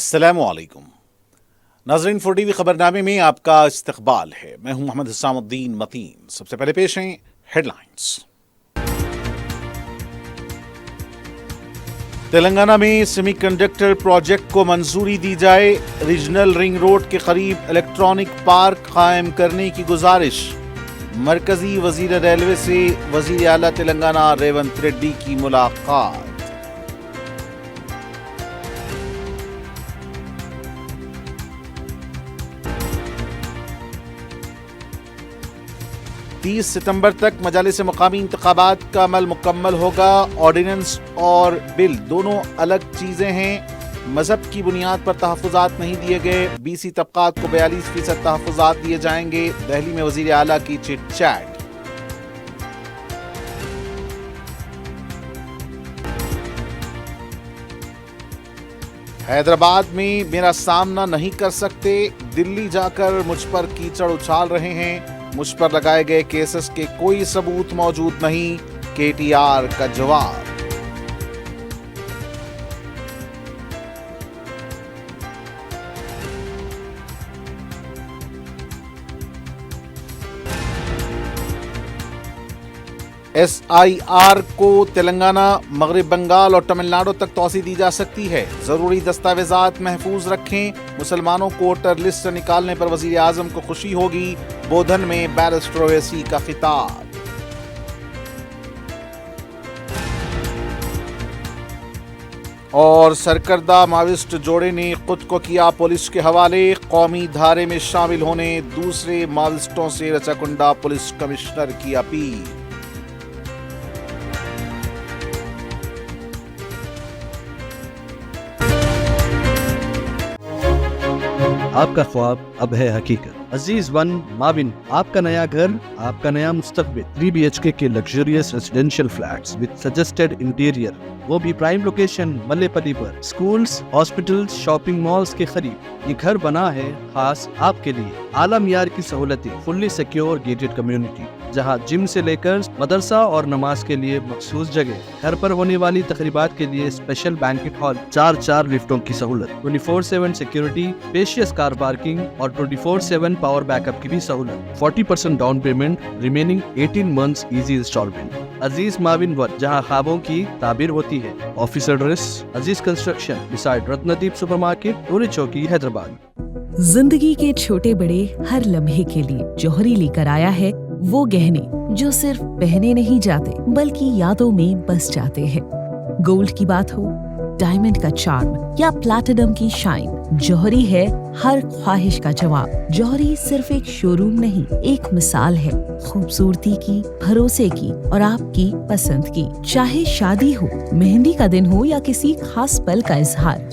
अस्सलामु अलैकुम नाज़रीन, 4TV खबरनामे में आपका इस्तकबाल है। मैं हूं मोहम्मद हुसामुद्दीन मतीन। सबसे पहले पेश हैं हेडलाइंस। तेलंगाना में सेमीकंडक्टर प्रोजेक्ट को मंजूरी दी जाए। रीजनल रिंग रोड के करीब इलेक्ट्रॉनिक पार्क कायम करने की गुजारिश। मरकजी वजीर रेलवे से वजीर आला तेलंगाना रेवंत रेड्डी की मुलाकात। 30 सितंबर तक मजालिस मकामी इंतखाबात का अमल मुकम्मल होगा। ऑर्डिनेंस और बिल दोनों अलग चीज़ें हैं। मजहब की बुनियाद पर तहफ़्फ़ुज़ात नहीं दिए गए। BC तबक़ात को 42% तहफ़्फ़ुज़ात दिए जाएंगे। दिल्ली में वज़ीर आला की चिट चैट। हैदराबाद में मेरा सामना नहीं कर सकते, दिल्ली जाकर मुझ पर कीचड़ उछाल रहे हैं। मुझ पर लगाए गए केसेस के कोई सबूत मौजूद नहीं, KTR का जवाब। SIR को तेलंगाना, मगरिब बंगाल और तमिलनाडु तक तौसी दी जा सकती है। जरूरी दस्तावेजात महफूज रखें। मुसलमानों को वोटर लिस्ट से निकालने पर वजीर आजम को खुशी होगी। बोधन में बैरिस्टर ओवैसी का खिताब। और सरकर्दा माविस्ट जोड़े ने खुद को किया पुलिस के हवाले। कौमी धारे में शामिल होने दूसरे माविस्टों से रचाकुंडा पुलिस कमिश्नर की अपील। आपका ख्वाब अब है हकीकत। अजीज वन माविन, आपका नया घर, आपका नया मुस्तकबिल। 3 BHK के luxurious residential flats with suggested interior, वो भी प्राइम लोकेशन मल्लेपल्ली पर। स्कूल्स, हॉस्पिटल्स, शॉपिंग मॉल्स के करीब ये घर बना है खास आपके लिए। आला मियार की सहूलतें, फुल्ली सिक्योर गेटेड कम्युनिटी जहां जिम से लेकर मदरसा और नमाज के लिए मखसूस जगह। घर पर होने वाली तकरीबात के लिए स्पेशल बैंकेट हॉल, 4 लिफ्टों की सहूलत, 24/7 सिक्योरिटी, स्पेशियस कार पार्किंग और 24/7 पावर बैकअप की भी सहूलत। 40% down payment, remaining 18 months easy instalment. Aziz माविन वन, जहां ख्वाबों की ताबीर होती है। Office address Aziz construction beside Ratnadeep supermarket, Toli Chowki, Hyderabad. जिंदगी के छोटे बड़े हर लम्हे के लिए जौहरी लेकर आया है वो गहने जो सिर्फ पहने नहीं जाते बल्कि यादों में बस जाते हैं। गोल्ड की बात हो, डायमंड का चार्म या प्लैटिनम की शाइन, जौहरी है हर ख्वाहिश का जवाब। जौहरी सिर्फ एक शोरूम नहीं, एक मिसाल है खूबसूरती की, भरोसे की और आपकी पसंद की। चाहे शादी हो, मेहंदी का दिन हो या किसी खास पल का इजहार,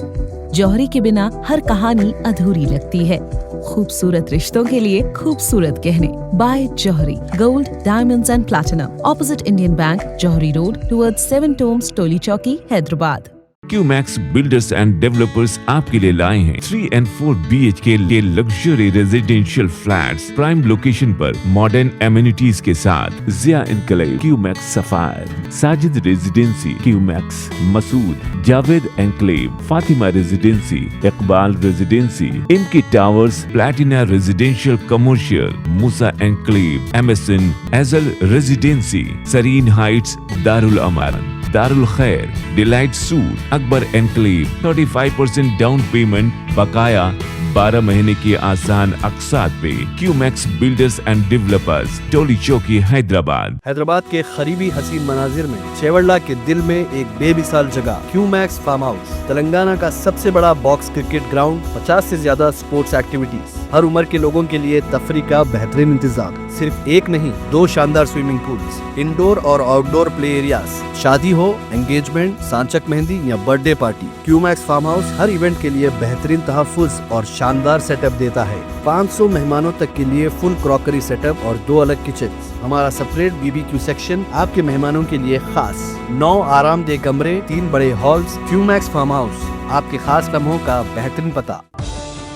जौहरी के बिना हर कहानी अधूरी लगती है। खूबसूरत रिश्तों के लिए खूबसूरत गहने by Johari. Gold, diamonds and platinum, opposite Indian bank, Johari road, towards 7 tombs, Toli Chowki, Hyderabad. QMax builders and developers आपके लिए लाए हैं 3 and 4 BHK के luxury residential flats prime location पर मॉडर्न एमिनिटीज के साथ। Ziya enclave, QMax sapphire, Sajid residency, QMax Masood, Javed enclave, Fatima residency, Iqbal residency, MK towers, Platina residential commercial, Moosa enclave, MSN एजल residency, Sareen Heights, Darul अमान, दारुल खैर, delight suit, Akbar enclave. 35% down payment, बकाया 12 महीने की आसान अक़सात पे। QMax बिल्डर्स एंड डेवलपर्स, टोली चौकी, हैदराबाद। हैदराबाद के करीबी हसीन मनाजिर में चेवड़ला के दिल में एक बेमिसाल जगह, QMax फार्म हाउस। तेलंगाना का सबसे बड़ा बॉक्स क्रिकेट ग्राउंड, 50 से ज्यादा स्पोर्ट्स एक्टिविटीज, हर उम्र के लोगों के लिए तफरी का बेहतरीन इंतजाम। सिर्फ एक नहीं, 2 शानदार स्विमिंग पूल्स, इंडोर और आउटडोर प्ले एरियाज। शादी हो, एंगेजमेंट, सांचक मेहंदी या birthday party, QMax farm house हर इवेंट के लिए बेहतरीन तहफ़्फ़ुज़ और शानदार सेटअप देता है। 500 मेहमानों तक के लिए फुल क्रॉकरी सेटअप और 2 अलग किचन। हमारा सेपरेट BBQ सेक्शन आपके मेहमानों के लिए खास। 9 आरामदेह कमरे, 3 बड़े हॉल्स। QMax फार्म हाउस, आपके खास लम्हों का बेहतरीन पता।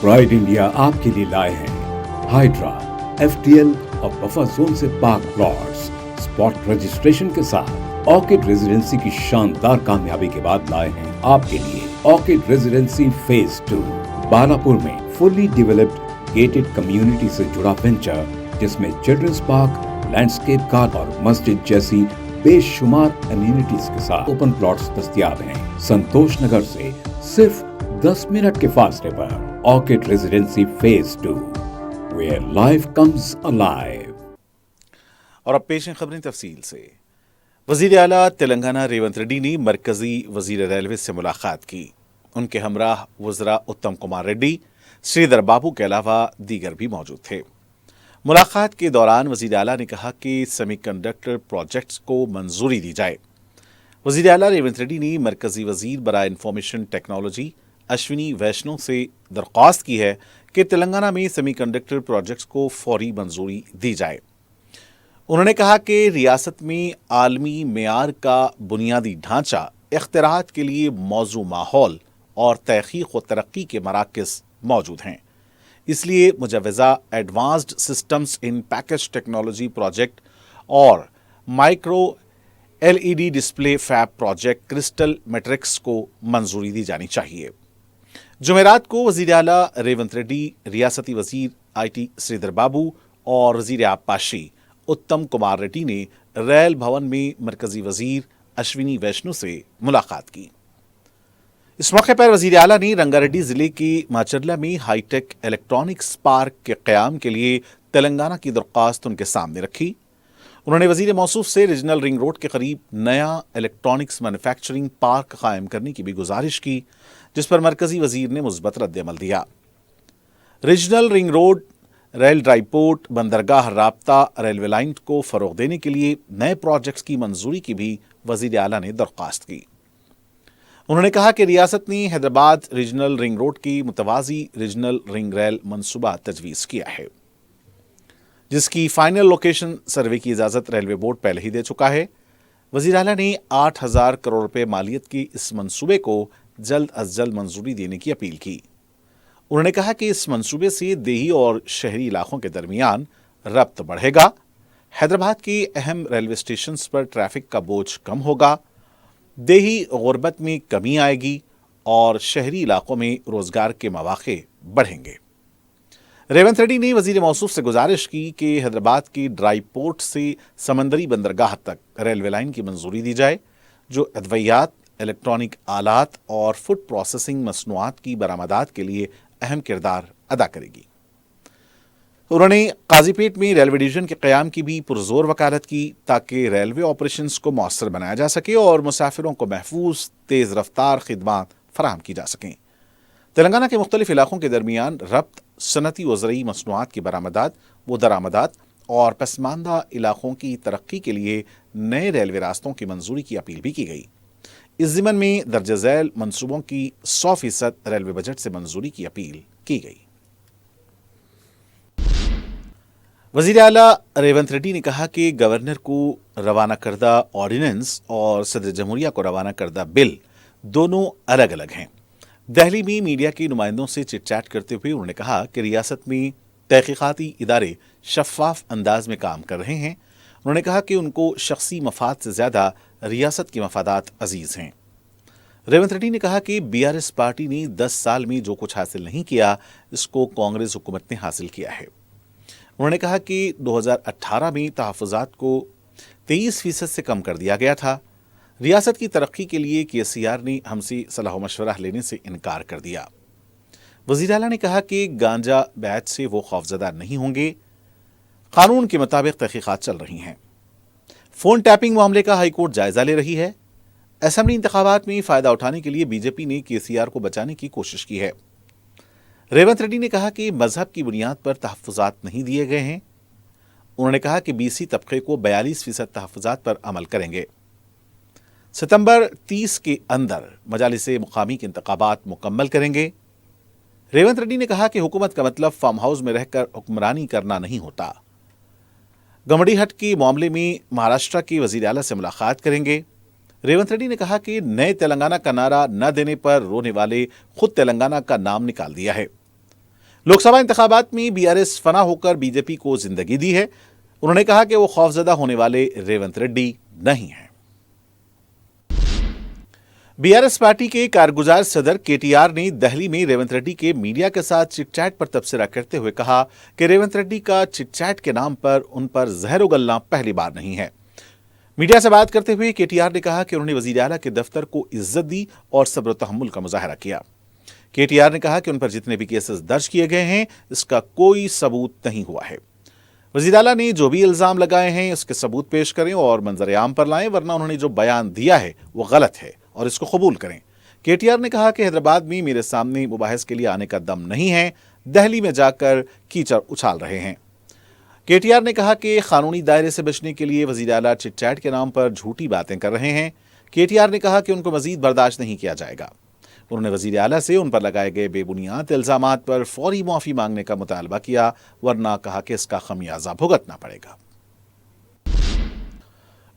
प्राइड इंडिया आपके लिए लाए हैं हाइड्रा, FTL और बफर जोन से पाक प्लॉट्स। स्पॉट रजिस्ट्रेशन के साथ ऑर्किड रेजिडेंसी की शानदार कामयाबी के बाद लाए हैं आपके लिए ऑर्किड रेजिडेंसी फेज 2 बालापुर में फुल्ली डेवलप्ड गेटेड कम्युनिटी से जुड़ा वेंचर जिसमें चिल्ड्रंस पार्क, लैंडस्केप गार्डन और मस्जिद जैसी बेशुमार एमिनिटीज के साथ ओपन प्लॉट्स दस्तयाब हैं। संतोष नगर से सिर्फ 10 मिनट के फासले पर orchid residency phase 2 where life comes alive. और अब पेश हैं खबरें तफसील से। वजीर आला तेलंगाना रेवंत रेड्डी ने मरकजी वजीर रेलवे से मुलाकात की। उनके हमराह वज़रा उत्तम कुमार रेड्डी, श्रीधर बाबू के अलावा दीगर भी मौजूद थे। मुलाकात के दौरान वजीर आला ने कहा कि सेमीकंडक्टर प्रोजेक्ट्स को मंजूरी दी जाए। वजीर आला रेवंत रेड्डी ने मरकजी वजीर बराए इंफॉर्मेशन टेक्नोलॉजी अश्विनी वैष्णव से दरख्वास्त की है कि तेलंगाना में सेमीकंडक्टर प्रोजेक्ट्स को फौरी मंजूरी दी जाए। उन्होंने कहा कि रियासत में आलमी मेयार का बुनियादी ढांचा, इख्तिरात के लिए मौजू माहौल और तहकीक व तरक्की के मराकज़ मौजूद हैं। इसलिए मुजवज़ा advanced systems in package technology project और micro LED display fab project crystal matrix को मंजूरी दी जानी चाहिए। जुमेरात को वज़ीर आला रेवंत रेड्डी, रियासती वज़ीर IT श्रीधर बाबू और वज़ीर आबपाशी उत्तम कुमार रेड्डी ने रेल भवन में मरकजी वज़ीर अश्विनी वैष्णव से मुलाकात की। इस मौके पर वज़ीर आला ने रंगारेड्डी जिले के माचरला में हाईटेक इलेक्ट्रॉनिक्स पार्क के क़याम के लिए तेलंगाना की दरख्वास्त उनके सामने रखी। उन्होंने वज़ीर मौसूफ से रीजनल रिंग रोड के करीब नया इलेक्ट्रॉनिक्स मैन्युफैक्चरिंग पार्क कायम करने की भी गुजारिश की, जिस पर मरकजी वज़ीर ने मुस्बत रद्द-ए-अमल दिया। Regional ring road, rail dry port, बंदरगाह राब्ता, रेलवे लाइन को फ़रोग़ देने के लिए नए प्रोजेक्ट्स की मंजूरी की भी वज़ीर आला ने दरख्वास्त की। उन्होंने कहा कि रियासत ने हैदराबाद रीजनल रिंग रोड की मुतवाज़ी रीजनल रिंग रेल मनसूबा तजवीज़ किया है, जिसकी फाइनल लोकेशन सर्वे की इजाज़त रेलवे बोर्ड पहले ही दे चुका है। वज़ीर आला ने 8,000 करोड़ रुपए मालियत की इस मंसूबे को जल्द अज जल्द मंजूरी देने की अपील की। उन्होंने कहा कि इस मंसूबे से देही और शहरी इलाकों के दरमियान रब्त बढ़ेगा, हैदराबाद के अहम रेलवे स्टेशन पर ट्रैफिक का बोझ कम होगा, देही गुर्बत में कमी आएगी और शहरी इलाकों में रोजगार के मौके बढ़ेंगे। रेवंत रेड्डी ने वजीर मौसूफ से गुजारिश की कि हैदराबाद की ड्राई पोर्ट से समंदरी बंदरगाह तक रेलवे लाइन की मंजूरी दी जाए, जो अद्वियात, इलेक्ट्रॉनिक आलात और फूड प्रोसेसिंग मसनूआत की बरामदात के लिए अहम किरदार अदा करेगी। उन्होंने काजीपेट में रेलवे डिवीजन के क़याम की भी पुरजोर वकालत की, ताकि रेलवे ऑपरेशंस को मौसर बनाया जा सके और मुसाफिरों को महफूज तेज़ रफ्तार खिदमात फराहम की जा सकें। तेलंगाना के मुख्तलिफ इलाकों के दरमियान रब्त, सनती व ज़रई मसनूआत की बरामदात व दरामदात और पसमानदा इलाकों की तरक्की के लिए नए रेलवे रास्तों की मंजूरी की अपील भी की गई। इस ज़िमन में दर्ज झैल मनसूबों की 100% रेलवे बजट से मंजूरी की अपील की गई। वज़ीर आला रेवंत रेड्डी ने कहा कि गवर्नर को रवाना करदा ऑर्डिनेंस और सदर जमहूरिया को रवाना करदा बिल दोनों अलग अलग हैं। दिल्ली में मीडिया के नुमाइंदों से चिट-चैट करते हुए उन्होंने कहा कि रियासत में तहकीकाती इदारे शफाफ अंदाज में काम कर रहे हैं। उन्होंने कहा कि उनको शख्सी मफाद से ज़्यादा रियासत के मफादात अजीज़ हैं। रेवंत रेड्डी ने कहा कि BRS पार्टी ने 10 साल में जो कुछ हासिल नहीं किया, इसको कांग्रेस हुकूमत ने हासिल किया है। उन्होंने कहा कि 2018 में तहफ़्फ़ुज़ात को 23% से कम कर दिया गया था। रियासत की तरक्की के लिए KCR ने हमसे सलाह मशवरा लेने से इनकार कर दिया। वज़ीर आला ने कहा कि गांजा बैच से वो खौफज़दा नहीं होंगे। कानून के मुताबिक तहक़ीक़ात चल रही हैं। फ़ोन टैपिंग मामले का हाईकोर्ट जायज़ा ले रही है। असेंबली इंतखाबात में फ़ायदा उठाने के लिए बीजेपी ने KCR को बचाने की कोशिश की है। रेवंत रेड्डी ने कहा कि मजहब की बुनियाद पर तहफ़्फ़ुज़ात नहीं दिए गए हैं। उन्होंने कहा कि BC तबके को 42% तहफ़्फ़ुज़ात पर अमल करेंगे। सितंबर 30 के अंदर मजालिस मुकामी के इंतखाबात मुकम्मल करेंगे। रेवंत रेड्डी ने कहा कि हुकूमत का मतलब फार्म हाउस में रहकर हुक्मरानी करना नहीं होता। गमड़ीहट के मामले में महाराष्ट्र के वज़ीर आला से मुलाकात करेंगे। रेवंत रेड्डी ने कहा कि नए तेलंगाना का नारा न देने पर रोने वाले खुद तेलंगाना का नाम निकाल दिया है। लोकसभा इंतखाबात में BRS फना होकर बीजेपी को जिंदगी दी है। उन्होंने कहा कि वो खौफजदा होने वाले रेवंत रेड्डी नहीं हैं। बीआरएस पार्टी के कारगुजार सदर केटीआर ने दिल्ली में रेवंत रेड्डी के मीडिया के साथ चिटचैट पर तबसरा करते हुए कहा कि रेवंत रेड्डी का चिटचैट के नाम पर उन पर जहर उगलना पहली बार नहीं है। मीडिया से बात करते हुए केटीआर ने कहा कि उन्होंने वजीर आला के दफ्तर को इज्जत दी और सब्र तहम्मुल का मुजाहरा किया। केटीआर ने कहा कि उन पर जितने भी केसेस दर्ज किए गए हैं इसका कोई सबूत नहीं हुआ है। वजीर आला ने जो भी इल्जाम लगाए हैं उसके सबूत पेश करें और मंजर आम पर लाएं, वरना उन्होंने जो बयान दिया है वो गलत है और इसको कबूल करें। केटीआर ने कहा कि हैदराबाद में मेरे सामने मुबाहिस के लिए आने का दम नहीं है, दिल्ली में जाकर कीचड़ उछाल रहे हैं। केटीआर ने कहा कि कानूनी दायरे से बचने के लिए वजीर आला चिटचैट के नाम पर झूठी बातें कर रहे हैं। केटीआर ने कहा कि उनको मजीद बर्दाश्त नहीं किया जाएगा। उन्होंने वजीर आला से उन पर लगाए गए बेबुनियाद इल्जामात पर फौरी माफी मांगने का मुतालबा किया, वरना कहा कि इसका खमियाजा भुगतना पड़ेगा।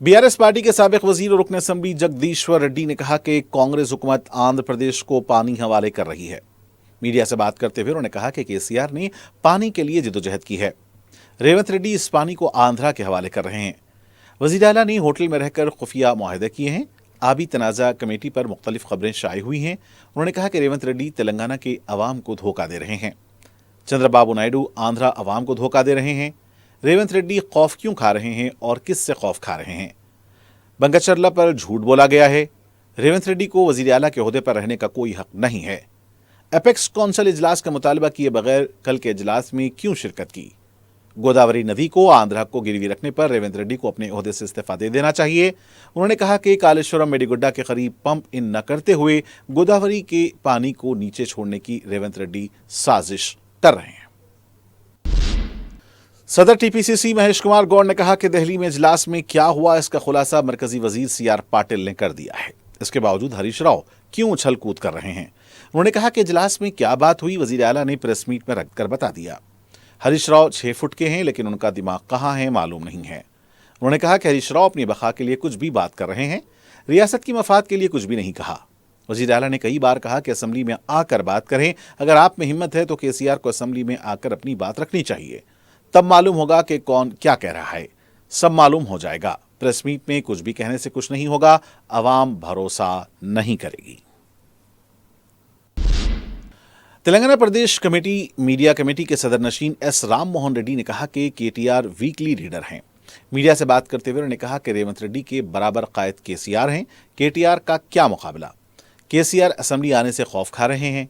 बीआरएस पार्टी के साबिक वजीर और रुकन असम्बली जगदीश्वर रेड्डी ने कहा कि कांग्रेस हुकूमत आंध्र प्रदेश को पानी हवाले कर रही है। मीडिया से बात करते हुए उन्होंने कहा कि केसीआर ने पानी के लिए जदोजहद की है। रेवंत रेड्डी इस पानी को आंध्रा के हवाले कर रहे हैं। वजीर आला ने होटल में रहकर खुफिया मुआहदे किए हैं। आबी तनाज़ा कमेटी पर मुख्तलिफ खबरें शाये हुई हैं। उन्होंने कहा कि रेवंत रेड्डी तेलंगाना के अवाम को धोखा दे रहे हैं। चंद्रबाबू नायडू आंध्रा अवाम को धोखा दे रहे हैं। रेवंत रेड्डी खौफ क्यों खा रहे हैं और किससे खौफ खा रहे हैं? बंगाचरला पर झूठ बोला गया है। रेवंत रेड्डी को वजीर आला के ओहदे पर रहने का कोई हक नहीं है। एपेक्स कौंसिल इजलास का मुतालबा किए बगैर कल के इजलास में क्यों शिरकत की? गोदावरी नदी को आंध्रा को गिरवी रखने पर रेवंत रेड्डी को अपने ओहदे से इस्तीफा दे देना चाहिए। उन्होंने कहा कि कालेश्वरम मेडिगुड्डा के करीब पंप इन न करते हुए गोदावरी के पानी को नीचे छोड़ने की रेवंत रेड्डी साजिश कर रहे हैं। सदर टीपीसीसी महेश कुमार गौड़ ने कहा कि दिल्ली में इजलास में क्या हुआ इसका खुलासा मरकजी वजीर सीआर पाटिल ने कर दिया है। इसके बावजूद हरीश राव क्यों उछल कूद कर रहे हैं? उन्होंने कहा कि इजलास में क्या बात हुई वजीर आला ने प्रेस मीट में रखकर बता दिया। हरीश राव 6 फुट के हैं लेकिन उनका दिमाग कहाँ है मालूम नहीं है। उन्होंने कहा कि हरीश राव अपनी बखा के लिए कुछ भी बात कर रहे हैं, रियासत की मफाद के लिए कुछ भी नहीं कहा। वजीर आला ने कई बार कहा कि असम्बली में आकर बात करें। अगर आप में हिम्मत है तो केसीआर को असम्बली में आकर अपनी बात रखनी चाहिए, तब मालूम होगा कि कौन क्या कह रहा है। सब मालूम हो जाएगा। प्रेस मीट में कुछ भी कहने से कुछ नहीं होगा, अवाम भरोसा नहीं करेगी। तेलंगाना प्रदेश कमेटी मीडिया कमेटी के सदर नशीन एस राम मोहन रेड्डी ने कहा कि केटीआर वीकली रीडर हैं। मीडिया से बात करते हुए उन्होंने कहा कि रेवंत रेड्डी के बराबर कायद केसीआर हैं। केटीआर का क्या मुकाबला? केसीआर असम्बली आने से खौफ खा रहे हैं।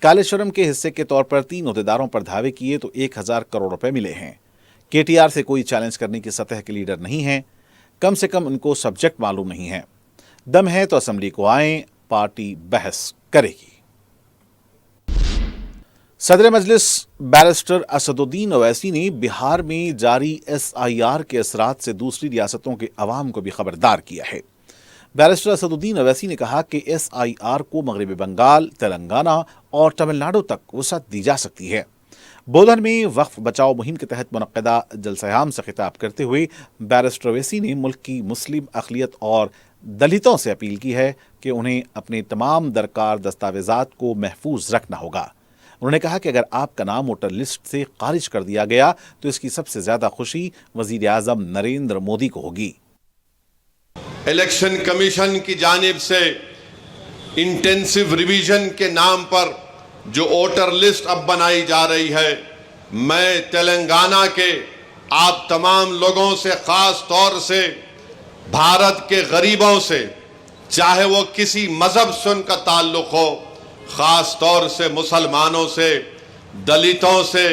कालेश्वरम के हिस्से के तौर पर 3 ओहदेदारों पर धावे किए तो 1000 करोड़ रुपए मिले हैं। केटीआर से कोई चैलेंज करने की सतह के लीडर नहीं है। कम से कम उनको सब्जेक्ट मालूम नहीं है। दम है तो असम्बली को आए, पार्टी बहस करेगी। सदर मजलिस बैरिस्टर असदुद्दीन ओवैसी ने बिहार में जारी SIR के असरात से दूसरी रियासतों के अवाम को भी खबरदार किया है। बैरिस्टर असदुद्दीन ओवैसी ने कहा कि SIR को मगरबी बंगाल, तेलंगाना और तमिलनाडु तक वसअत दी जा सकती है। बोधन में वक्फ बचाओ मुहिम के तहत मुनक्किदा जलसे-आम से खिताब करते हुए बैरिस्टर ओवैसी ने मुल्क की मुस्लिम अक़लियत और दलितों से अपील की है कि उन्हें अपने तमाम दरकार दस्तावेजात को महफूज रखना होगा। उन्होंने कहा कि अगर आपका नाम वोटर लिस्ट से खारिज कर दिया गया तो इसकी सबसे ज्यादा खुशी वजीर आजम नरेंद्र मोदी को होगी। इलेक्शन कमीशन की जानिब से इंटेंसिव रिवीजन के नाम पर जो वोटर लिस्ट अब बनाई जा रही है, मैं तेलंगाना के आप तमाम लोगों से, खास तौर से भारत के गरीबों से, चाहे वो किसी मजहब से उनका ताल्लुक हो, खास तौर से मुसलमानों से, दलितों से,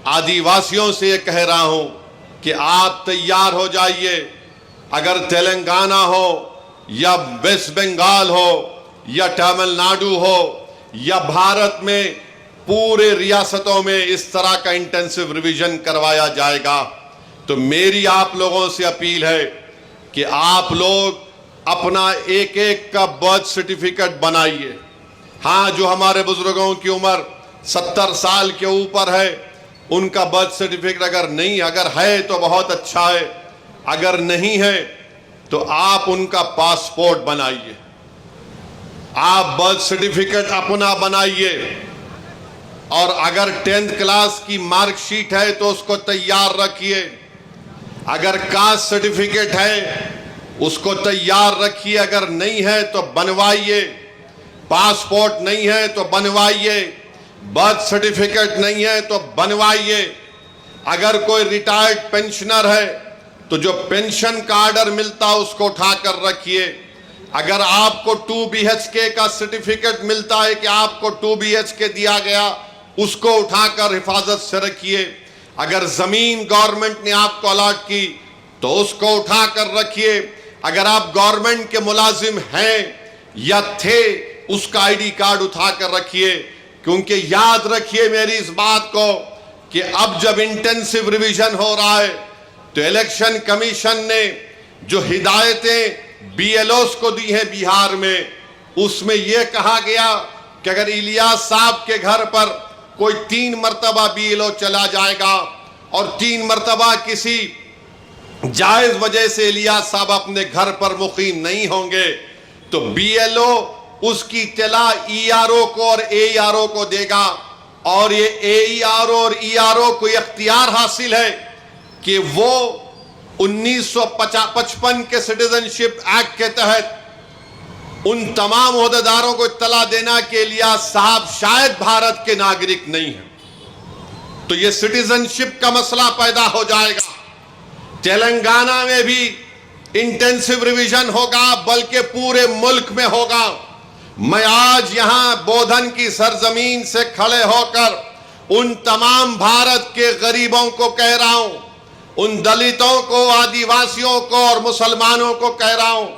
आदिवासियों से ये कह रहा हूं कि आप तैयार हो जाइए। अगर तेलंगाना हो या वेस्ट बंगाल हो या तमिलनाडु हो या भारत में पूरे रियासतों में इस तरह का इंटेंसिव रिवीजन करवाया जाएगा, तो मेरी आप लोगों से अपील है कि आप लोग अपना एक एक का बर्थ सर्टिफिकेट बनाइए। हाँ, जो हमारे बुजुर्गों की उम्र 70 साल के ऊपर है, उनका बर्थ सर्टिफिकेट अगर है तो बहुत अच्छा है, अगर नहीं है तो आप उनका पासपोर्ट बनाइए। आप बर्थ सर्टिफिकेट अपना बनाइए और अगर 10th क्लास की मार्कशीट है तो उसको तैयार रखिए। अगर कास्ट सर्टिफिकेट है اس کو تیار رکھیے. اگر نہیں ہے تو بنوائیے. پاسپورٹ نہیں ہے تو بنوائیے. برتھ سرٹیفکیٹ نہیں ہے تو بنوائیے. اگر کوئی ریٹائرڈ پینشنر ہے تو جو پینشن کا آرڈر ملتا اس کو اٹھا کر رکھیے. اگر آپ کو 2 BHK کا سرٹیفکیٹ ملتا ہے کہ آپ کو 2 BHK دیا گیا, اس کو اٹھا کر حفاظت سے رکھیے. اگر زمین گورنمنٹ نے آپ کو الاٹ کی تو اس کو اٹھا کر رکھیے. اگر آپ گورنمنٹ کے ملازم ہیں یا تھے, اس کا ID کارڈ اٹھا کر رکھیے. کیونکہ یاد رکھیے میری اس بات کو کہ اب جب انٹینسو ریویژن ہو رہا ہے تو الیکشن کمیشن نے جو ہدایتیں BLOs کو دی ہیں بہار میں, اس میں یہ کہا گیا کہ اگر الیاس صاحب کے گھر پر کوئی 3 مرتبہ BLO چلا جائے گا اور 3 مرتبہ کسی جائز وجہ سے الیاس صاحب اپنے گھر پر مقیم نہیں ہوں گے تو BLO اس کی اطلاع ERO کو اور AERO کو دے گا. اور یہ AERO اور ERO کو اختیار حاصل ہے کہ وہ 1955 کے سٹیزنشپ ایکٹ کے تحت ان تمام عہدیداروں کو اطلاع دینا کہ الیاس صاحب شاید بھارت کے ناگرک نہیں ہیں. تو یہ سٹیزنشپ کا مسئلہ پیدا ہو جائے گا. تلنگانہ میں بھی انٹینسو ریویژن ہوگا, بلکہ پورے ملک میں ہوگا. میں آج یہاں بودھن کی سرزمین سے کھڑے ہو کر ان تمام بھارت کے غریبوں کو کہہ رہا ہوں, ان دلتوں کو, آدیواسیوں کو اور مسلمانوں کو کہہ رہا ہوں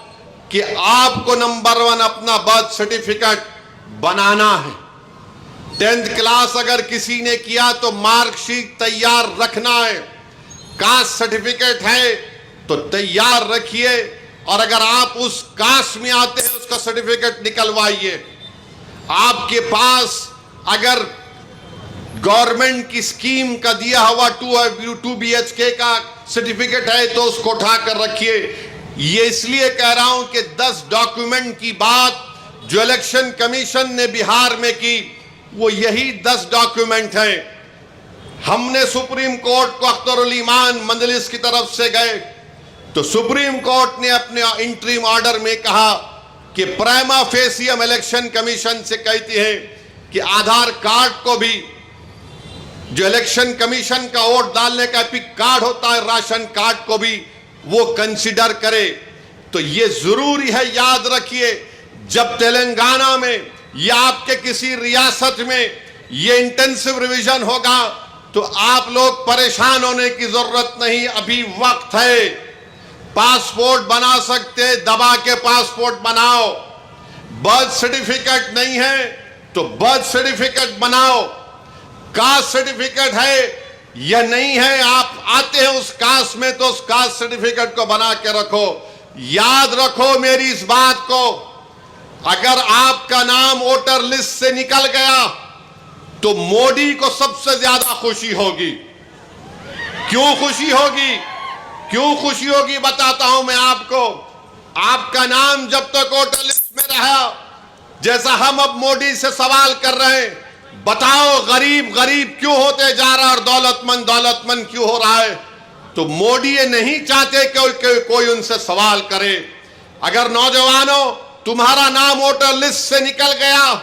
کہ آپ کو نمبر 1 اپنا برتھ سرٹیفکیٹ بنانا ہے. 10th کلاس اگر کسی نے کیا تو مارک شیٹ تیار رکھنا ہے. کاسٹ سرٹیفکیٹ ہے تو تیار رکھیے. اور اگر آپ اس کاسٹ میں آتے ہیں اس کا سرٹیفکیٹ نکلوائیے. آپ کے پاس اگر گورنمنٹ کی سکیم کا دیا ہوا 2 BHK کا سرٹیفکیٹ ہے تو اس کو اٹھا کر رکھیے. یہ اس لیے کہہ رہا ہوں کہ 10 ڈاکیومنٹ کی بات جو الیکشن کمیشن نے بہار میں کی وہ یہی 10 ڈاکیومنٹ ہیں. ہم نے سپریم کورٹ کو اختر الایمان مجلس کی طرف سے گئے تو سپریم کورٹ نے اپنے انٹریم آرڈر میں کہا کہ پرائما فیسی ہم الیکشن کمیشن سے کہتے ہیں کہ آدھار کارڈ کو بھی, جو الیکشن کمیشن کا ووٹ ڈالنے کا پک کارڈ ہوتا ہے, راشن کارڈ کو بھی وہ کنسیڈر کرے. تو یہ ضروری ہے, یاد رکھیے جب تلنگانہ میں یا آپ کے کسی ریاست میں یہ انٹینسو ریویژن ہوگا تو آپ لوگ پریشان ہونے کی ضرورت نہیں. ابھی وقت ہے. پاسپورٹ بنا سکتے, دبا کے پاسپورٹ بناؤ. برتھ سرٹیفکیٹ نہیں ہے تو برتھ سرٹیفکیٹ بناؤ. کاسٹ سرٹیفکیٹ ہے یا نہیں ہے, آپ آتے ہیں اس کاسٹ میں تو اس کاسٹ سرٹیفکیٹ کو بنا کے رکھو. یاد رکھو میری اس بات کو, اگر آپ کا نام ووٹر لسٹ سے نکل گیا تو مودی کو سب سے زیادہ خوشی ہوگی. کیوں خوشی ہوگی؟ کیوں خوشی ہوگی بتاتا ہوں میں آپ کو. آپ کا نام جب تک ووٹر لسٹ میں رہا, جیسا ہم اب مودی سے سوال کر رہے ہیں, بتاؤ غریب غریب کیوں ہوتے جا رہا اور دولت مند کیوں ہو رہا ہے, تو مودی یہ نہیں چاہتے کہ کوئی ان سے سوال کرے. اگر نوجوانوں تمہارا نام ووٹر لسٹ سے نکل گیا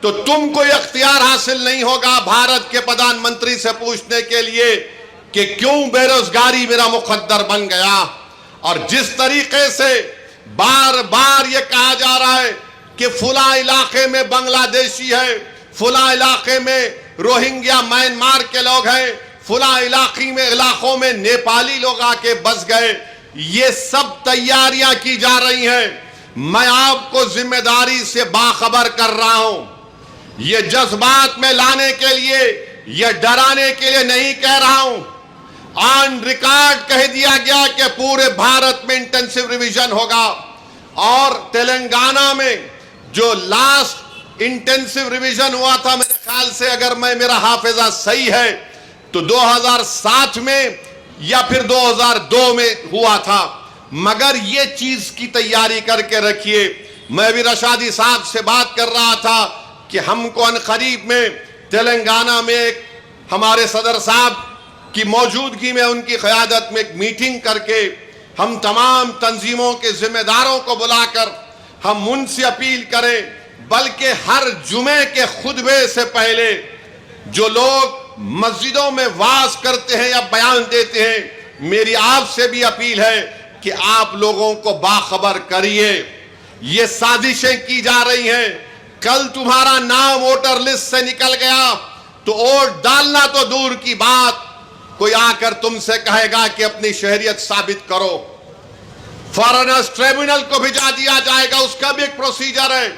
تو تم کو اختیار حاصل نہیں ہوگا بھارت کے پردھان منتری سے پوچھنے کے لیے کہ کیوں بے روزگاری میرا مقدر بن گیا. اور جس طریقے سے بار بار یہ کہا جا رہا ہے کہ فلاں علاقے میں بنگلہ دیشی ہے, فلاں علاقے میں روہنگیا میانمار کے لوگ ہیں, فلاں علاقوں میں نیپالی لوگ آ کے بس گئے, یہ سب تیاریاں کی جا رہی ہیں. میں آپ کو ذمہ داری سے باخبر کر رہا ہوں. یہ جذبات میں لانے کے لیے, یہ ڈرانے کے لیے نہیں کہہ رہا ہوں. آن ریکارڈ کہہ دیا گیا کہ پورے بھارت میں انٹینسو ریویژن ہوگا. اور تلنگانہ میں جو لاسٹ انٹینسو ریویژن ہوا تھا, میرے خیال سے اگر میرا حافظہ صحیح ہے تو 2007 میں یا پھر 2002 میں ہوا تھا. مگر یہ چیز کی تیاری کر کے رکھیے. میں بھی رشادی صاحب سے بات کر رہا تھا کہ ہم کو ان قریب میں تلنگانہ میں ہمارے صدر صاحب کی موجودگی میں, ان کی قیادت میں ایک میٹنگ کر کے ہم تمام تنظیموں کے ذمہ داروں کو بلا کر ہم ان سے اپیل کریں، بلکہ ہر جمعے کے خطبے سے پہلے جو لوگ مسجدوں میں وعظ کرتے ہیں یا بیان دیتے ہیں، میری آپ سے بھی اپیل ہے کہ آپ لوگوں کو باخبر کریے، یہ سازشیں کی جا رہی ہیں۔ کل تمہارا نام ووٹر لسٹ سے نکل گیا تو ووٹ ڈالنا تو دور کی بات، کوئی آ کر تم سے کہے گا کہ اپنی شہریت ثابت کرو، فارنرز ٹریبونل کو بھیجا دیا جائے گا، اس کا بھی ایک پروسیجر ہے۔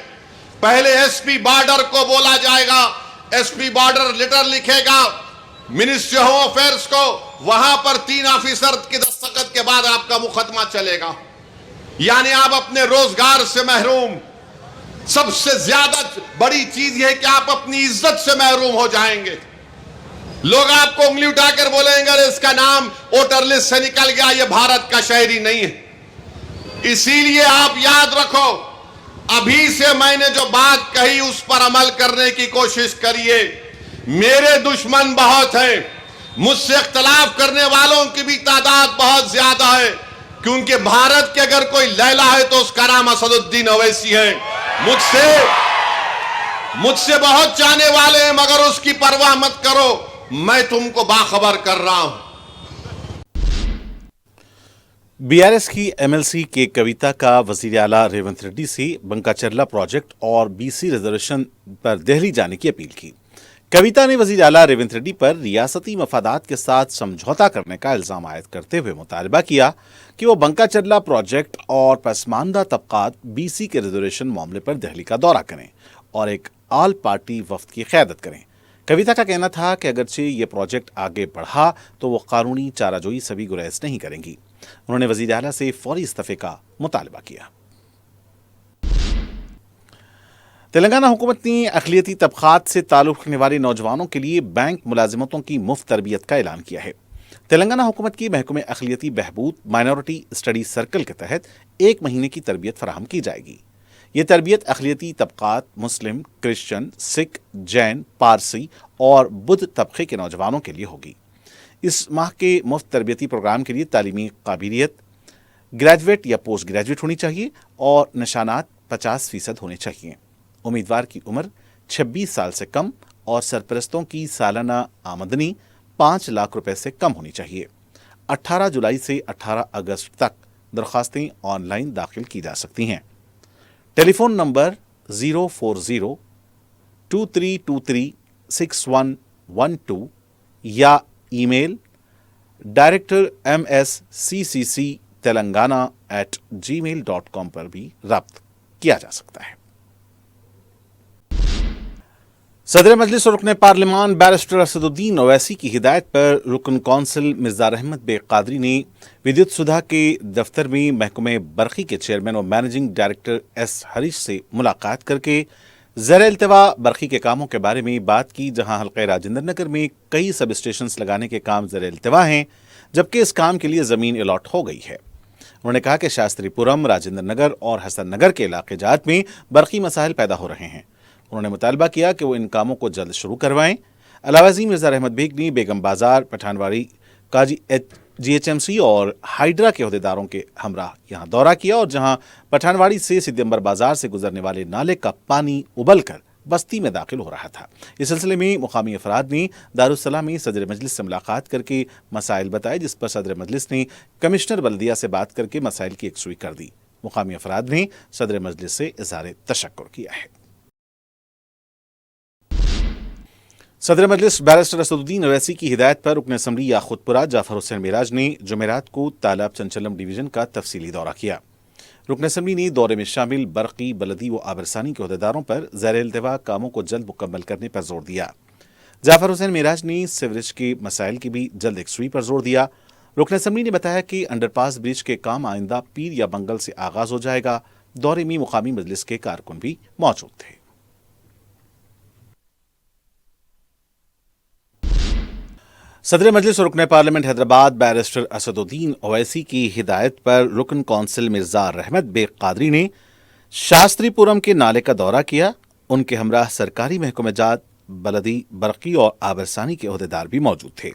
پہلے ایس پی بارڈر کو بولا جائے گا، ایس پی بارڈر لیٹر لکھے گا منسٹری ہوم افیئرز کو، وہاں پر 3 آفیسر کی دستخط کے بعد آپ کا مقدمہ چلے گا، یعنی آپ اپنے روزگار سے محروم۔ سب سے زیادہ بڑی چیز یہ ہے کہ آپ اپنی عزت سے محروم ہو جائیں گے۔ لوگ آپ کو انگلی اٹھا کر بولیں گے اس کا نام ووٹر لسٹ سے نکل گیا، یہ بھارت کا شہری نہیں ہے۔ اسی لیے آپ یاد رکھو، ابھی سے میں نے جو بات کہی اس پر عمل کرنے کی کوشش کریے۔ میرے دشمن بہت ہیں، مجھ سے اختلاف کرنے والوں کی بھی تعداد بہت زیادہ ہے، کیونکہ بھارت کے اگر کوئی لیلا ہے تو اس کا نام اسد الدین اویسی ہے۔ مجھ سے بہت چاہنے والے ہیں، مگر اس کی پرواہ مت کرو، میں تم کو باخبر کر رہا ہوں۔ بی آر ایس کی ایم ایل سی کے کویتا کا وزیر اعلیٰ ریونت ریڈی سے بنکا چرلا پروجیکٹ اور بی سی ریزرویشن پر دہلی جانے کی اپیل کی۔ کویتا نے وزیر اعلیٰ ریونت ریڈی پر ریاستی مفادات کے ساتھ سمجھوتا کرنے کا الزام عائد کرتے ہوئے مطالبہ کیا کہ وہ بنکا چرلا پروجیکٹ اور پسماندہ طبقات بی سی کے ریزرویشن معاملے پر دہلی کا دورہ کریں اور ایک آل پارٹی وفد کی قیادت کریں۔ کویتا کا کہنا تھا کہ اگرچہ یہ پروجیکٹ آگے بڑھا تو وہ قانونی چارہ جوئی سے بھی گریز نہیں کریں گی۔ انہوں نے وزیر اعلیٰ سے فوری استعفے کا مطالبہ کیا۔ تلنگانہ حکومت نے اقلیتی طبقات سے تعلق رکھنے والے نوجوانوں کے لیے بینک ملازمتوں کی مفت تربیت کا اعلان کیا ہے۔ تلنگانہ حکومت کی محکمہ اقلیتی بہبود مائنورٹی اسٹڈی سرکل کے تحت 1 مہینے کی تربیت فراہم کی جائے گی۔ یہ تربیت اقلیتی طبقات مسلم، کرسچن، سکھ، جین، پارسی اور بدھ طبقے کے نوجوانوں کے لیے ہوگی۔ اس ماہ کے مفت تربیتی پروگرام کے لیے تعلیمی قابلیت گریجویٹ یا پوسٹ گریجویٹ ہونی چاہیے اور نشانات 50% ہونے چاہیے۔ امیدوار کی عمر 26 سال سے کم اور سرپرستوں کی سالانہ آمدنی 5 لاکھ روپے سے کم ہونی چاہیے۔ 18 جولائی سے 18 اگست تک درخواستیں آن لائن داخل کی جا سکتی ہیں۔ ٹیلی فون نمبر 04023236112 یا ای میل directormsccc.telangana@gmail.com پر بھی رابطہ کیا جا سکتا ہے۔ صدر مجلس اور رکن پارلیمان بیرسٹر اسد الدین اویسی کی ہدایت پر رکن کونسل مرزا رحمت بیگ قادری نے ودیوت سدھا کے دفتر میں محکمہ برقی کے چیئرمین اور مینیجنگ ڈائریکٹر ایس ہریش سے ملاقات کر کے زیر التوا برقی کے کاموں کے بارے میں بات کی، جہاں حلقہ راجندر نگر میں کئی سب اسٹیشنز لگانے کے کام زیر التوا ہیں، جبکہ اس کام کے لیے زمین الاٹ ہو گئی ہے۔ انہوں نے کہا کہ شاستری پورم، راجندر نگر اور حسن نگر کے علاقے جات میں برقی مسائل پیدا ہو رہے ہیں۔ انہوں نے مطالبہ کیا کہ وہ ان کاموں کو جلد شروع کروائیں۔ علاوہ ازیں مرزا رحمت بیگ نے بیگم بازار، پٹھانواڑی کا جی ایچ ایم سی اور ہائیڈرا کے عہدیداروں کے ہمراہ یہاں دورہ کیا، اور جہاں پٹھانواڑی سے سدمبر بازار سے گزرنے والے نالے کا پانی ابل کر بستی میں داخل ہو رہا تھا۔ اس سلسلے میں مقامی افراد نے دارالسلام میں صدر مجلس سے ملاقات کر کے مسائل بتائے، جس پر صدر مجلس نے کمشنر بلدیہ سے بات کر کے مسائل کی یکسوئی کر دی۔ مقامی افراد نے صدر مجلس سے اظہار تشکر کیا ہے۔ صدر مجلس بیرسٹر اسد الدین اویسی کی ہدایت پر رکن اسمبلی یاقوت پورہ جعفر حسین معراج نے جمعرات کو تالاب چنچلم ڈویژن کا تفصیلی دورہ کیا۔ رکن اسمبلی نے دورے میں شامل برقی، بلدی و آبرسانی کے عہدیداروں پر زیر التوا کاموں کو جلد مکمل کرنے پر زور دیا۔ جعفر حسین معراج نے سیوریج کے مسائل کی بھی جلد یکسوئی پر زور دیا۔ رکن اسمبلی نے بتایا کہ انڈر پاس برج کے کام آئندہ پیر یا منگل سے آغاز ہو جائے گا۔ دورے میں مقامی مجلس کے کارکن بھی موجود تھے۔ صدر مجلس اور رکن پارلیمنٹ حیدرآباد بیرسٹر اسد الدین اویسی کی ہدایت پر رکن کونسل مرزا رحمت بیگ قادری نے شاستری پورم کے نالے کا دورہ کیا۔ ان کے ہمراہ سرکاری محکمہ جات، بلدی، برقی اور آبرسانی کے عہدیدار بھی موجود تھے۔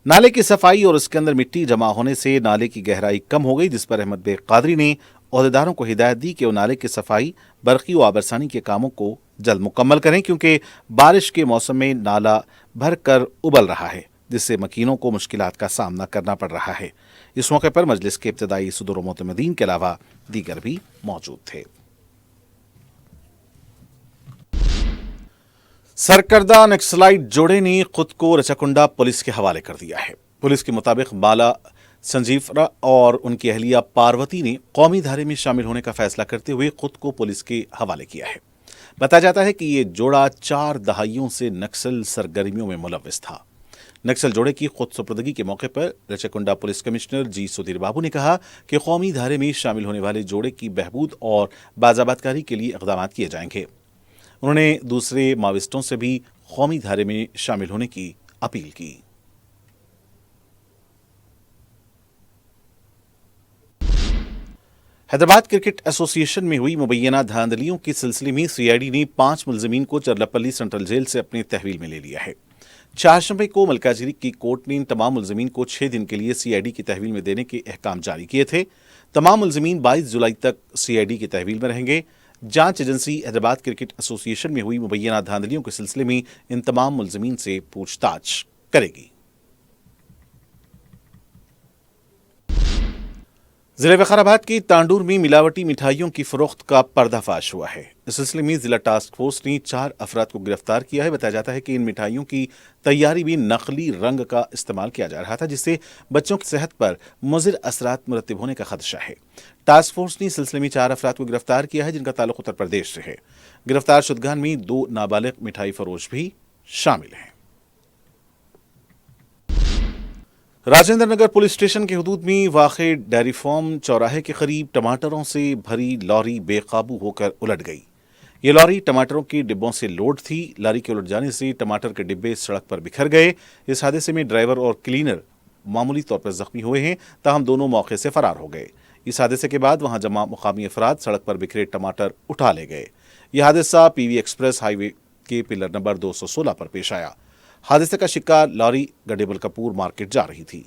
नाले की सफाई और उसके अंदर मिट्टी जमा होने से नाले की गहराई कम हो गई, जिस पर अहमद बेग कादरी ने ओहदेदारों को हिदायत दी कि वो नाले की सफाई, बरकी व आबरसानी के कामों को जल्द मुकम्मल करें, क्योंकि बारिश के मौसम में नाला भर कर उबल रहा है, जिससे मकीनों को मुश्किलात का सामना करना पड़ रहा है। इस मौके पर मजलिस के इब्तदाई सदर व मोतमदीन के अलावा दीगर भी मौजूद थे। सरकर्दा नक्सलाइट जोड़े ने खुद को रचाकुंडा पुलिस के हवाले कर दिया है। पुलिस के मुताबिक बाला संजीवरा और उनकी अहलिया पार्वती ने कौमी धारे में शामिल होने का फैसला करते हुए खुद को पुलिस के हवाले किया है। बताया जाता है कि ये जोड़ा 4 दहाइयों से नक्सल सरगर्मियों में मुलव्विस था। नक्सल जोड़े की खुद सुपुर्दगी के मौके पर रचाकुंडा पुलिस कमिश्नर जी सुधीर बाबू ने कहा कि कौमी धारे में शामिल होने वाले जोड़े की बहबूद और बाज़ाबातकारी के लिए इक़दाम किए जाएंगे। उन्होंने दूसरे माविस्टों से भी कौमी धारे में शामिल होने की अपील की। हैदराबाद क्रिकेट एसोसिएशन में हुई मुबैना धांधलियों के सिलसिले में सीआईडी ने 5 मुलजिमीन को चरलपल्ली सेंट्रल जेल से अपने तहवील में ले लिया है। 4 शंबे को मलकाजिरी की कोर्ट ने इन तमाम मुलजिमीन को 6 दिन के लिए सीआईडी की तहवील में देने के अहकाम जारी किए थे। तमाम मुलजिमीन 22 जुलाई तक सीआईडी की तहवील में रहेंगे। जांच एजेंसी हैदराबाद क्रिकेट एसोसिएशन में हुई मुबैना धांधलियों के सिलसिले में इन तमाम मुलजिमीन से पूछताछ करेगी। जिले वकाराबाद के तांडूर में मिलावटी मिठाइयों की फरोख्त का पर्दाफाश हुआ है। इस सिलसिले में जिला टास्क फोर्स ने 4 अफराद को गिरफ्तार किया है। बताया जाता है कि इन मिठाइयों की तैयारी में नकली रंग का इस्तेमाल किया जा रहा था, जिससे बच्चों की सेहत पर मुज़िर असरात मुरतब होने का खदशा है। टास्क फोर्स ने इस सिलसिले में 4 अफराद को गिरफ्तार किया है, जिनका ताल्लुक उत्तर प्रदेश से है। गिरफ्तार शुदगान में 2 नाबालिग मिठाई फरोश भी शामिल हैं। राजेंद्र नगर पुलिस स्टेशन के हुदूद में वाक़े डेयरी फार्म चौराहे के करीब टमाटरों से भरी लॉरी बेकाबू होकर उलट गई। ये लॉरी टमाटरों के डिब्बों से लोड थी। लॉरी के उलट जाने से टमाटर के डिब्बे सड़क पर बिखर गए। इस हादसे में ड्राइवर और क्लीनर मामूली तौर पर जख्मी हुए हैं, ताहम दोनों मौके से फरार हो गए। इस हादसे के बाद वहां जमा मुकामी अफराद सड़क पर बिखरे टमाटर उठा ले गए। यह हादसा पीवी एक्सप्रेस हाईवे के पिलर नंबर 216 पर पेश आया। हादसे का शिकार लॉरी गडेबल कपूर मार्केट जा रही थी।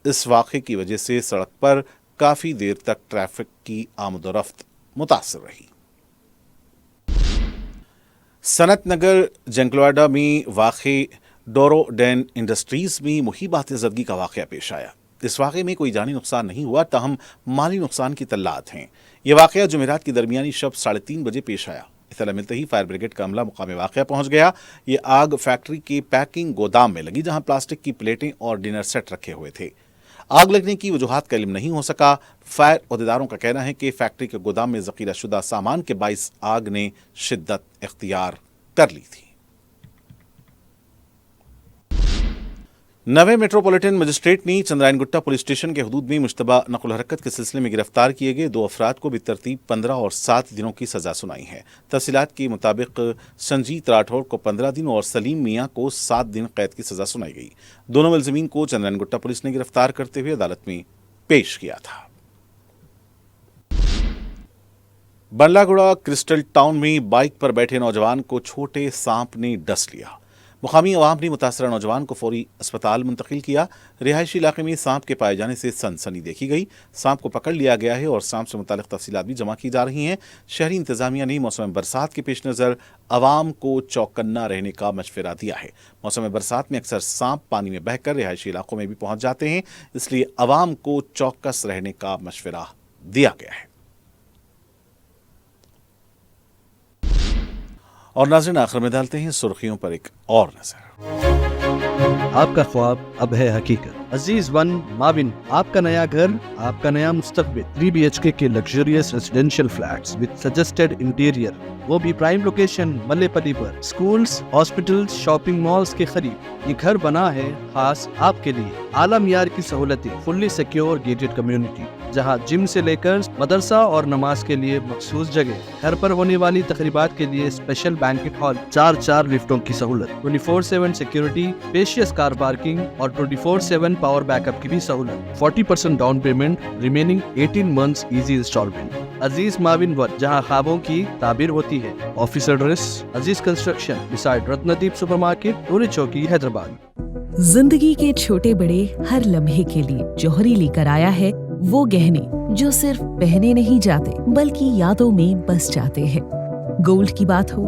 इस वाक़े की वजह से सड़क पर काफी देर तक ट्रैफिक की आमदोरफ्त मुतासर रही। सनत नगर जंगलवाड़ा में वाक़े डोरोडेन इंडस्ट्रीज में मुहीबात ज़दगी का वाक़या पेश आया। इस वाक़े में कोई जानी नुकसान नहीं हुआ, ताहम माली नुकसान की तल्लात हैं। यह वाक़या जुमेरात की दरमियानी शब 3:30 बजे पेश आया। इत्तला मिलते ही फायर ब्रिगेड का अमला मुकाम वाक़या पहुंच गया। ये आग फैक्ट्री के पैकिंग गोदाम में लगी, जहां प्लास्टिक की प्लेटें और डिनर सेट रखे हुए थे। आग लगने की वजूहात का इल्म नहीं हो सका। फायर अहदेदारों का कहना है कि फैक्ट्री के गोदाम में ज़ख़ीरा शुदा सामान के बाइस आग ने शिद्दत इख्तियार कर ली थी। नवे मेट्रोपॉलिटन मजिस्ट्रेट ने चंद्रायन गुट्टा पुलिस स्टेशन के हुदूद में मुश्तबा नक़ल हरकत के सिलसिले में गिरफ्तार किए गए 2 अफराद को बितरतीब 15 और 7 दिनों की सजा सुनाई है। तफसीलात के मुताबिक संजीत राठौर को 15 दिन और सलीम मियाँ को 7 दिन कैद की सजा सुनाई गई। दोनों मुलजिमीन को चंद्रायन गुट्टा पुलिस ने गिरफ्तार करते हुए अदालत में पेश किया था। बंडलागुड़ा क्रिस्टल टाउन में बाइक पर बैठे नौजवान को छोटे सांप ने डस लिया। मुकामी अवाम ने मुतासरा नौजवान को फौरी अस्पताल मुंतकिल किया। रिहायशी इलाके में सांप के पाए जाने से सनसनी देखी गई। सांप को पकड़ लिया गया है और सांप से मुतालिक तफसीलात भी जमा की जा रही हैं। शहरी इंतजामिया ने मौसम बरसात के पेश नज़र अवाम को चौकन्ना रहने का मशवरा दिया है। मौसम बरसात में अक्सर सांप पानी में बहकर रिहायशी इलाकों में भी पहुंच जाते हैं, इसलिए अवाम को चौकस रहने का मशवरा दिया गया है। और नाज़रीन, आखिर में डालते हैं सुर्खियों पर एक और नजर। आपका ख्वाब अब है हकीकत। अजीज वन माविन, आपका नया घर, आपका नया मुस्तकबिल। 3 BHK के luxurious residential flats with suggested interior, वो भी प्राइम लोकेशन मल्लेपल्ली पर। स्कूल्स, हॉस्पिटल्स, शॉपिंग मॉल्स के करीब ये घर बना है खास आपके लिए। आला मियार की सहूलतें, फुल्ली सिक्योर गेटेड कम्युनिटी, जहां जिम से लेकर मदरसा और नमाज के लिए मखसूस जगह। घर पर होने वाली तकरीबात के लिए स्पेशल बैंकेट हॉल, 4 लिफ्टों की सहूलत, 24/7 सिक्योरिटी, स्पेशियस कार पार्किंग और 24/7 पावर बैकअप की भी सहूलत। 40% down payment, remaining 18 months easy instalment. Aziz माविन वन, जहां ख्वाबों की ताबीर होती है। Office address Aziz construction beside Ratnadeep supermarket, Toli Chowki, Hyderabad. जिंदगी के छोटे बड़े हर लम्हे के लिए जौहरी लेकर आया है वो गहने जो सिर्फ पहने नहीं जाते बल्कि यादों में बस जाते हैं। गोल्ड की बात हो,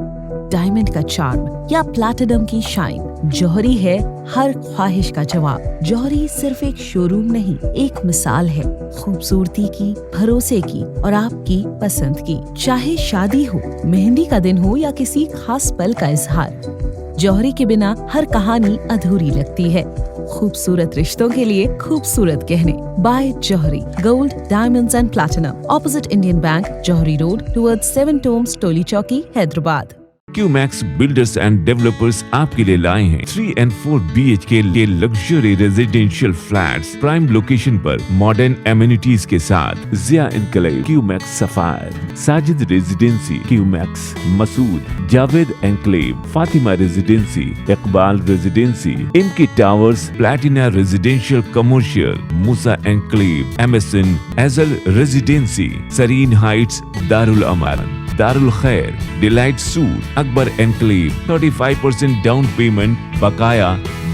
डायमंड का चार्म या प्लैटिनम की शाइन, जौहरी है हर ख्वाहिश का जवाब। जौहरी सिर्फ एक शोरूम नहीं, एक मिसाल है खूबसूरती की, भरोसे की और आपकी पसंद की। चाहे शादी हो, मेहंदी का दिन हो या किसी खास पल का इजहार, जौहरी के बिना हर कहानी अधूरी लगती है। खूबसूरत रिश्तों के लिए खूबसूरत गहने by Johari, gold, diamonds and platinum, opposite Indian bank, Johari road, towards 7 tombs, Toli Chowki, Hyderabad. QMax builders and developers आपके लिए लाए हैं 3 and 4 BHK के luxury residential flats prime location पर मॉडर्न एमिनिटीज के साथ। Ziya enclave, QMax sapphire, Sajid residency, QMax Masood, Javed enclave, Fatima residency, Iqbal residency, इनकी towers, Platina residential commercial, Moosa enclave, MSN एजल रेजिडेंसी, सरीन हाइट्स, दारुल अमान, दारुल खैर, delight suit, Akbar enclave, 35% down payment बकाया,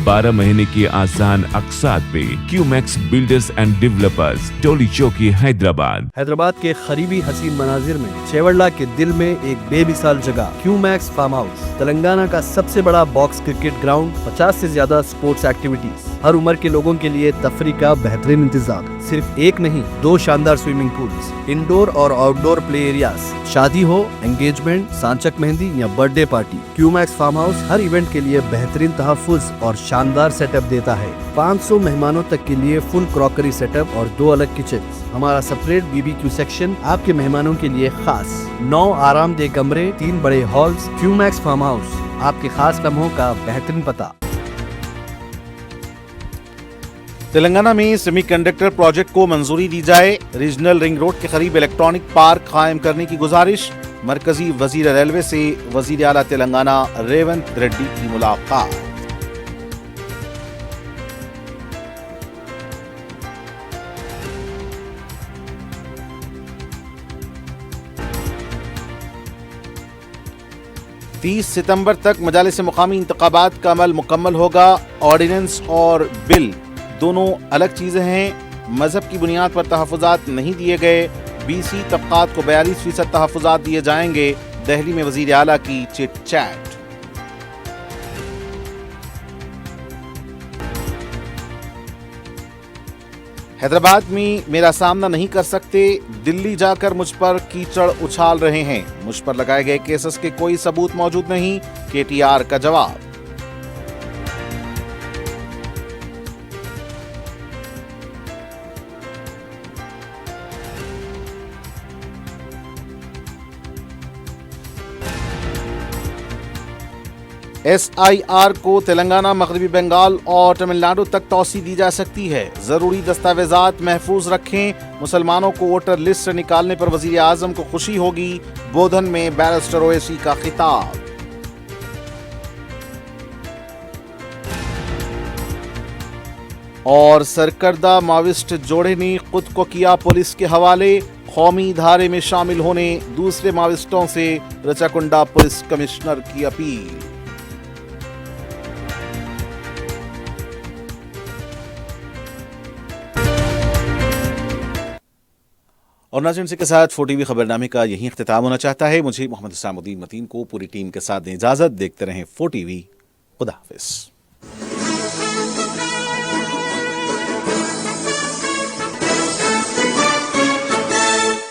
12 महीने की आसान अकसात पे। क्यूमैक्स बिल्डर्स एंड डेवलपर्स, टोली चौकी, हैदराबाद। हैदराबाद के करीबी हसीन मनाजिर में चेवड़ला के दिल में एक बेमिसाल जगह, क्यूमैक्स फार्म हाउस, तेलंगाना का सबसे बड़ा बॉक्स क्रिकेट ग्राउंड, 50 से ज्यादा स्पोर्ट्स एक्टिविटीज, हर उम्र के लोगों के लिए तफरी का बेहतरीन इंतजाम। सिर्फ एक नहीं, 2 शानदार स्विमिंग पूल्स, इंडोर और आउटडोर प्ले एरियाज। शादी हो, एंगेजमेंट, सांचक मेहंदी या birthday party, QMax farm house हर इवेंट के लिए बेहतरीन तहफ्फुज़ और शानदार सेटअप देता है। 500 मेहमानों तक के लिए फुल क्रॉकरी सेटअप और 2 अलग किचन। हमारा सेपरेट BBQ सेक्शन आपके मेहमानों के लिए खास। 9 आरामदेह कमरे, 3 बड़े हॉल्स। क्यूमैक्स फार्म हाउस, आपके खास लम्हों का बेहतरीन पता। तेलंगाना में सेमीकंडक्टर प्रोजेक्ट को मंजूरी दी जाए, रीजनल रिंग रोड के करीब इलेक्ट्रॉनिक पार्क कायम करने की गुजारिश। मरकजी वजीर रेलवे से वजीर आला तेलंगाना रेवंत रेड्डी की मुलाकात। तीस सितंबर तक मजालिस मुकामी इंतखाबात का अमल मुकम्मल होगा। ऑर्डिनेंस और बिल दोनों अलग चीजें हैं। मजहब की बुनियाद पर तहफ़्फ़ुज़ात नहीं दिए गए। BC तबक़ात को 42% तहफ़्फ़ुज़ात दिए जाएंगे। दिल्ली में वज़ीर आला की चिट चैट। हैदराबाद में मेरा सामना नहीं कर सकते, दिल्ली जाकर मुझ पर कीचड़ उछाल रहे हैं। मुझ पर लगाए गए केसेस के कोई सबूत मौजूद नहीं, KTR का जवाब। SIR को तेलंगाना, मगरबी बंगाल और तमिलनाडु तक तौसी दी जा सकती है। जरूरी दस्तावेजात महफूज रखें। मुसलमानों को वोटर लिस्ट से निकालने पर वजीर आजम को खुशी होगी। बोधन में बैरिस्टर ओवैसी का खिताब। और सरकर्दा माविस्ट जोड़े ने खुद को किया पुलिस के हवाले। कौमी धारे में शामिल होने दूसरे माविस्टों से रचाकुंडा पुलिस कमिश्नर की अपील। और नाज़रीन के साथ 4TV खबरनामे का यही इख्तिताम होना चाहता है। मुझे मोहम्मद इस्लामुद्दीन मतीन को पूरी टीम के साथ दें इजाज़त। देखते रहें 4TV। खुदा हाफिज़।